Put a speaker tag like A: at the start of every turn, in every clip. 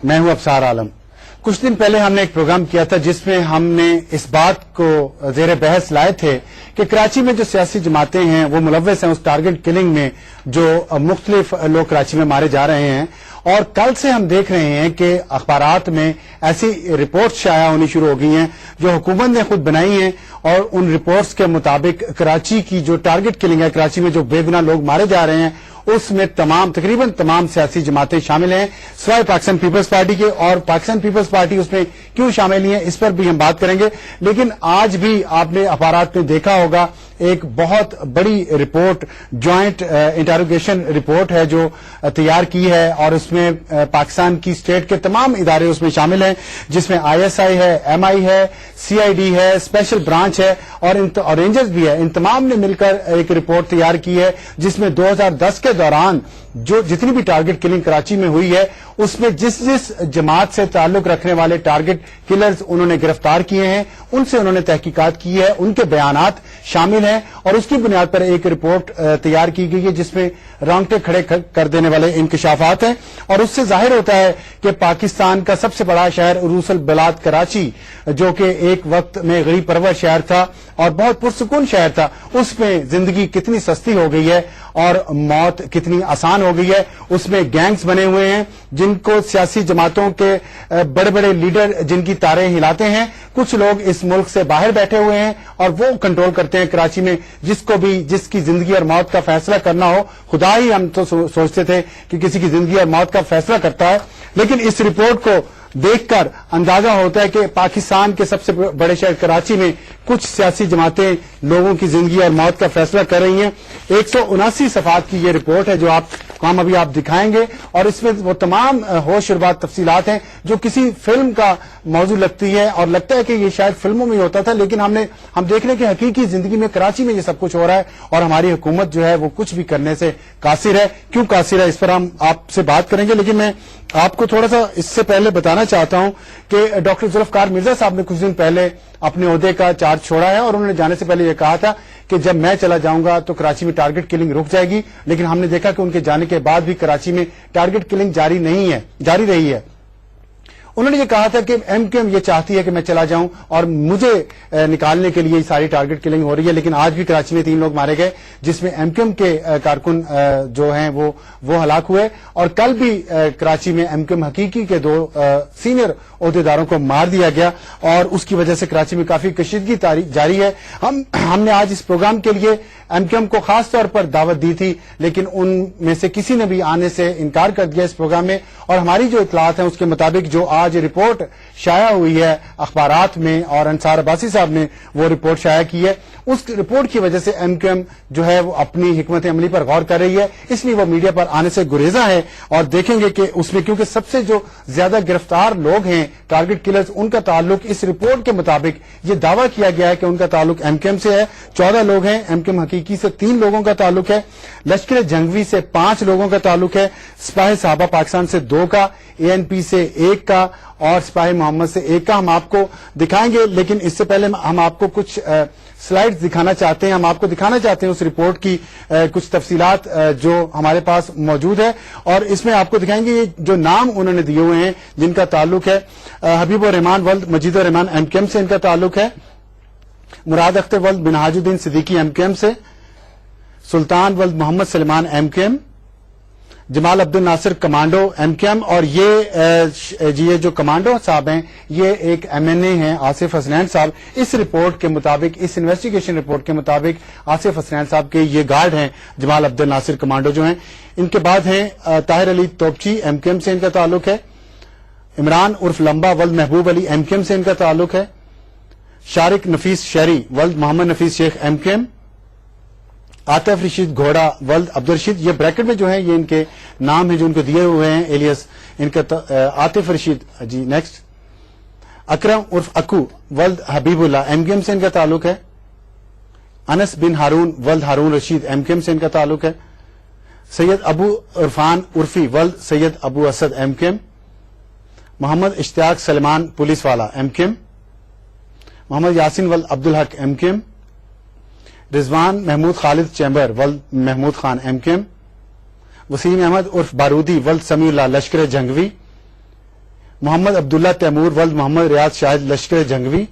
A: میں ہوں ابصار عالم. کچھ دن پہلے ہم نے ایک پروگرام کیا تھا جس میں ہم نے اس بات کو زیر بحث لائے تھے کہ کراچی میں جو سیاسی جماعتیں ہیں وہ ملوث ہیں اس ٹارگٹ کلنگ میں جو مختلف لوگ کراچی میں مارے جا رہے ہیں. اور کل سے ہم دیکھ رہے ہیں کہ اخبارات میں ایسی رپورٹس شائع ہونی شروع ہو گئی ہیں جو حکومت نے خود بنائی ہیں, اور ان رپورٹس کے مطابق کراچی کی جو ٹارگٹ کلنگ ہے, کراچی میں جو بے گناہ لوگ مارے جا رہے ہیں, اس میں تقریباً تمام سیاسی جماعتیں شامل ہیں سوائے پاکستان پیپلز پارٹی کے. اور پاکستان پیپلز پارٹی اس میں کیوں شامل نہیں ہے اس پر بھی ہم بات کریں گے. لیکن آج بھی آپ نے اخبارات میں دیکھا ہوگا ایک بہت بڑی رپورٹ, جوائنٹ انٹروگیشن رپورٹ ہے جو تیار کی ہے, اور اس میں پاکستان کی اسٹیٹ کے تمام ادارے اس میں شامل ہیں, جس میں ISI ہے, MI ہے, CID ہے, اسپیشل برانچ ہے اور رینجرز بھی ہے. ان تمام نے مل کر ایک رپورٹ تیار کی ہے جس میں 2010 کے دوران جو جتنی بھی ٹارگٹ کلنگ کراچی میں ہوئی ہے اس میں جس جماعت سے تعلق رکھنے والے ٹارگٹ کلرز انہوں نے گرفتار کیے ہیں ان سے انہوں نے تحقیقات کی ہے, ان کے بیانات شامل ہیں, اور اس کی بنیاد پر ایک رپورٹ تیار کی گئی ہے جس میں رونگٹے کھڑے کر دینے والے انکشافات ہیں. اور اس سے ظاہر ہوتا ہے کہ پاکستان کا سب سے بڑا شہر عروس البلاد کراچی, جو کہ ایک وقت میں غریب پرور شہر تھا اور بہت پرسکون شہر تھا, اس میں زندگی کتنی سستی ہو گئی ہے اور موت کتنی آسان ہو گئی ہے. اس میں گینگز بنے ہوئے ہیں جن کو سیاسی جماعتوں کے بڑے بڑے لیڈر جن کی تاریں ہلاتے ہیں. کچھ لوگ اس ملک سے باہر بیٹھے ہوئے ہیں اور وہ کنٹرول کرتے ہیں کراچی میں, جس کی زندگی اور موت کا فیصلہ کرنا ہو. خدا ہی ہم تو سوچتے تھے کہ کسی کی زندگی اور موت کا فیصلہ کرتا ہے, لیکن اس رپورٹ کو دیکھ کر اندازہ ہوتا ہے کہ پاکستان کے سب سے بڑے شہر کراچی میں کچھ سیاسی جماعتیں لوگوں کی زندگی اور موت کا فیصلہ کر رہی ہیں. 179 صفحات کی یہ رپورٹ ہے جو ہم ابھی آپ دکھائیں گے, اور اس میں وہ تمام ہوش اور بات تفصیلات ہیں جو کسی فلم کا موضوع لگتی ہے, اور لگتا ہے کہ یہ شاید فلموں میں ہی ہوتا تھا, لیکن ہم دیکھ رہے ہیں کہ حقیقی زندگی میں کراچی میں یہ سب کچھ ہو رہا ہے, اور ہماری حکومت جو ہے وہ کچھ بھی کرنے سے قاصر ہے. کیوں قاصر ہے اس پر ہم آپ سے بات کریں گے, لیکن میں آپ کو تھوڑا سا اس سے پہلے بتانا چاہتا ہوں کہ ڈاکٹر ذوالفقار مرزا صاحب نے کچھ دن پہلے اپنے عہدے کا چارج چھوڑا ہے, اور انہوں نے جانے سے پہلے یہ کہا تھا کہ جب میں چلا جاؤں گا تو کراچی میں ٹارگٹ کلنگ رک جائے گی, لیکن ہم نے دیکھا کہ ان کے جانے کے بعد بھی کراچی میں ٹارگٹ کلنگ جاری رہی ہے. انہوں نے یہ کہا تھا کہ MQM یہ چاہتی ہے کہ میں چلا جاؤں اور مجھے نکالنے کے لیے ساری ٹارگٹ کلنگ ہو رہی ہے, لیکن آج بھی کراچی میں 3 لوگ مارے گئے جس میں MQM کے کارکن جو ہیں وہ ہلاک ہوئے, اور کل بھی کراچی میں MQM حقیقی کے 2 سینئر عہدیداروں کو مار دیا گیا, اور اس کی وجہ سے کراچی میں کافی کشیدگی جاری ہے. ہم نے آج اس پروگرام کے لیے MQM کو خاص طور پر دعوت دی تھی, لیکن ان میں سے کسی نے بھی آنے سے انکار کر دیا اس پروگرام میں, اور ہماری جو اطلاعات ہیں اس کے مطابق جو آج رپورٹ شائع ہوئی ہے اخبارات میں, اور انصار عباسی صاحب نے وہ رپورٹ شائع کی ہے, اس رپورٹ کی وجہ سے MQM جو ہے وہ اپنی حکمت عملی پر غور کر رہی ہے, اس لیے وہ میڈیا پر آنے سے گریزاں ہے. اور دیکھیں گے کہ اس میں کیونکہ سب سے جو زیادہ گرفتار لوگ ہیں ٹارگٹ کلرز, ان کا تعلق اس رپورٹ کے مطابق یہ دعویٰ کیا گیا ہے کہ ان کا تعلق MQM سے ہے. 14 لوگ ہیں, MQM حقیقی سے 3 لوگوں کا تعلق ہے, لشکر جنگوی سے 5 لوگوں کا تعلق ہے, سپاہ صحابہ پاکستان سے 2 کا, ANP سے 1 کا, اور سپاہی محمد سے 1 کا. ہم آپ کو دکھائیں گے, لیکن اس سے پہلے ہم آپ کو کچھ سلائیڈز دکھانا چاہتے ہیں. ہم آپ کو دکھانا چاہتے ہیں اس رپورٹ کی کچھ تفصیلات جو ہمارے پاس موجود ہے, اور اس میں آپ کو دکھائیں گے یہ جو نام انہوں نے دیے ہوئے ہیں جن کا تعلق ہے. حبیب الرحمان ولد مجید الرحمان MQM سے ان کا تعلق ہے, مراد اختر ولد منہاج الدین صدیقی MQM سے, سلطان ولد محمد سلمان MQM, جمال عبد الناصر کمانڈو MQM, اور یہ جو کمانڈو صاحب ہیں یہ ایک MNA ہیں آصف حسنین صاحب. اس رپورٹ کے مطابق, اس انویسٹیگیشن رپورٹ کے مطابق آصف حسنین صاحب کے یہ گارڈ ہیں جمال عبد الناصر کمانڈو جو ہیں. ان کے بعد ہیں طاہر علی توپچی MQM سے ان کا تعلق ہے, عمران عرف لمبا ولد محبوب علی MQM سے ان کا تعلق ہے, شارق نفیس شہری ولد محمد نفیس شیخ MQM, عاطف رشید گھوڑا ولد عبدالرشید, یہ بریکٹ میں جو ہیں یہ ان کے نام ہیں جو ان کو دیے ہوئے ہیں ایلیس ان کا, عاطف رشید. جی نیکسٹ, اکرم عرف اکو ولد حبیب اللہ MQM سے ان کا تعلق ہے, انس بن ہارون ولد ہارون رشید MQM سے ان کا تعلق ہے, سید ابو عرفان عرفی ولد سید ابو اسد MQM, محمد اشتیاق سلمان پولیس والا MQM, محمد یاسین ولد عبدالحق MQM, رضوان محمود خالد چیمبر ولد محمود خان MQM, وسیم احمد عرف بارودی ولد سمیع اللہ لشکر جنگوی, محمد عبداللہ تیمور ولد محمد ریاض شاہد لشکر جنگوی،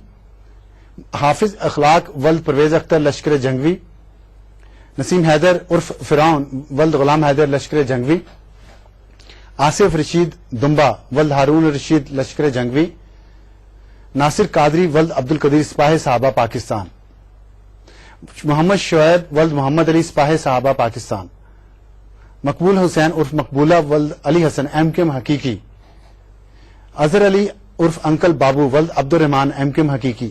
A: حافظ اخلاق ولد پرویز اختر لشکر جنگوی، نسیم حیدر عرف فرعون ولد غلام حیدر لشکر جنگوی، آصف رشید دمبا ولد ہارون رشید لشکر جنگوی، ناصر قادری ولد عبد القدیر سپاہی صحابہ پاکستان، محمد شعیب ولد محمد علی سپاہی صحابہ پاکستان، مقبول حسین عرف مقبولہ ولد علی حسن ایم کیم حقیقی، اظہر علی عرف انکل بابو ولد عبد الرحمان ایم کیم حقیقی،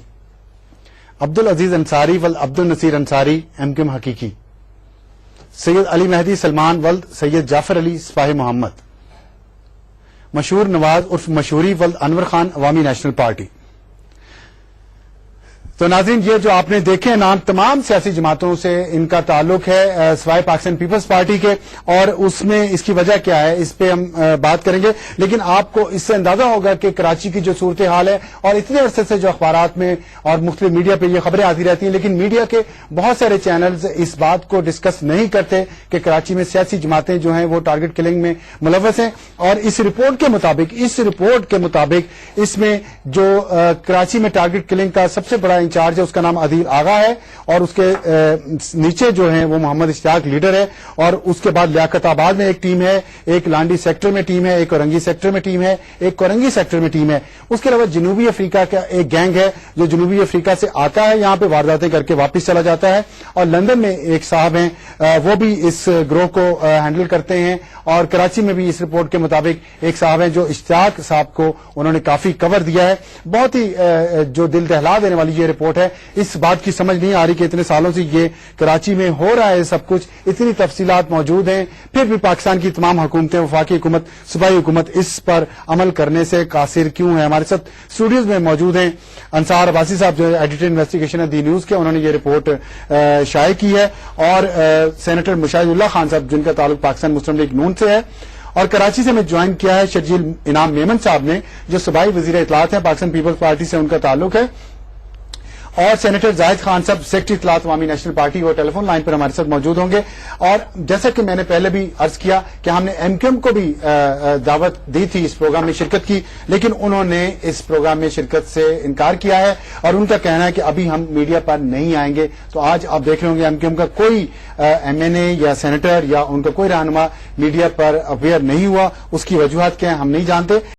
A: عبد العزیز انصاری ولد عبد النصیر انصاری ایم کیم حقیقی، سید علی مہدی سلمان ولد سید جعفر علی سپاہی محمد، مشہور نواز عرف مشہوری ولد انور خان عوامی نیشنل پارٹی۔ تو ناظرین، یہ جو آپ نے دیکھے نام تمام سیاسی جماعتوں سے ان کا تعلق ہے سوائے پاکستان پیپلز پارٹی کے، اور اس میں اس کی وجہ کیا ہے اس پہ ہم بات کریں گے، لیکن آپ کو اس سے اندازہ ہوگا کہ کراچی کی جو صورتحال ہے، اور اتنے عرصے سے جو اخبارات میں اور مختلف میڈیا پہ یہ خبریں آتی رہتی ہیں، لیکن میڈیا کے بہت سارے چینلز اس بات کو ڈسکس نہیں کرتے کہ کراچی میں سیاسی جماعتیں جو ہیں وہ ٹارگٹ کلنگ میں ملوث ہیں۔ اور اس رپورٹ کے مطابق اس میں جو کراچی میں ٹارگٹ کلنگ کا سب سے بڑا انچارج ہے اس کا نام عدیل آغا ہے، اور اس کے نیچے جو ہیں وہ محمد اشتیاق لیڈر ہے، اور اس کے بعد لیاقت آباد میں ایک ٹیم ہے، ایک لانڈی سیکٹر میں ٹیم ہے، ایک اورنگی سیکٹر میں ٹیم ہے، ایک کورنگی سیکٹر میں ٹیم ہے۔ اس کے علاوہ جنوبی افریقہ کا ایک گینگ ہے جو جنوبی افریقہ سے آتا ہے، یہاں پہ وارداتیں کر کے واپس چلا جاتا ہے، اور لندن میں ایک صاحب ہیں وہ بھی اس گروہ کو ہینڈل کرتے ہیں، اور کراچی میں بھی اس رپورٹ کے مطابق ایک صاحب ہیں جو اشتیاق صاحب کو انہوں نے کافی کور دیا ہے۔ بہت ہی جو دل دہلا دینے والی یہ رپورٹ ہے، اس بات کی سمجھ نہیں آ رہی کہ اتنے سالوں سے یہ کراچی میں ہو رہا ہے سب کچھ، اتنی تفصیلات موجود ہیں، پھر بھی پاکستان کی تمام حکومتیں، وفاقی حکومت، صوبائی حکومت اس پر عمل کرنے سے قاصر کیوں ہے؟ ہمارے ساتھ اسٹوڈیوز میں موجود ہیں انصار عباسی صاحب جو ایڈیٹر انویسٹیگیشن ہے دی نیوز کے، انہوں نے یہ رپورٹ شائع کی ہے، اور سینیٹر مشاہد اللہ خان صاحب جن کا تعلق پاکستان مسلم لیگ نون سے ہے، اور کراچی سے میں جوائن کیا ہے شرجیل انعام میمن صاحب نے جو صوبائی وزیر اطلاعات ہیں، پاکستان پیپلز پارٹی سے ان کا تعلق ہے، اور سینیٹر زاہد خان صاحب سیکرٹری اطلاعات عوامی نیشنل پارٹی، وہ ٹیلی فون لائن پر ہمارے ساتھ موجود ہوں گے۔ اور جیسا کہ میں نے پہلے بھی عرض کیا کہ ہم نے ایم کیو ایم کو بھی دعوت دی تھی اس پروگرام میں شرکت کی، لیکن انہوں نے اس پروگرام میں شرکت سے انکار کیا ہے، اور ان کا کہنا ہے کہ ابھی ہم میڈیا پر نہیں آئیں گے۔ تو آج آپ دیکھ رہے ہوں گے ایم کیو ایم کا کوئی ایم این اے یا سینیٹر یا ان کا کوئی رہنما میڈیا پر اویئر نہیں ہوا، اس کی وجوہات کیا ہیں ہم نہیں جانتے۔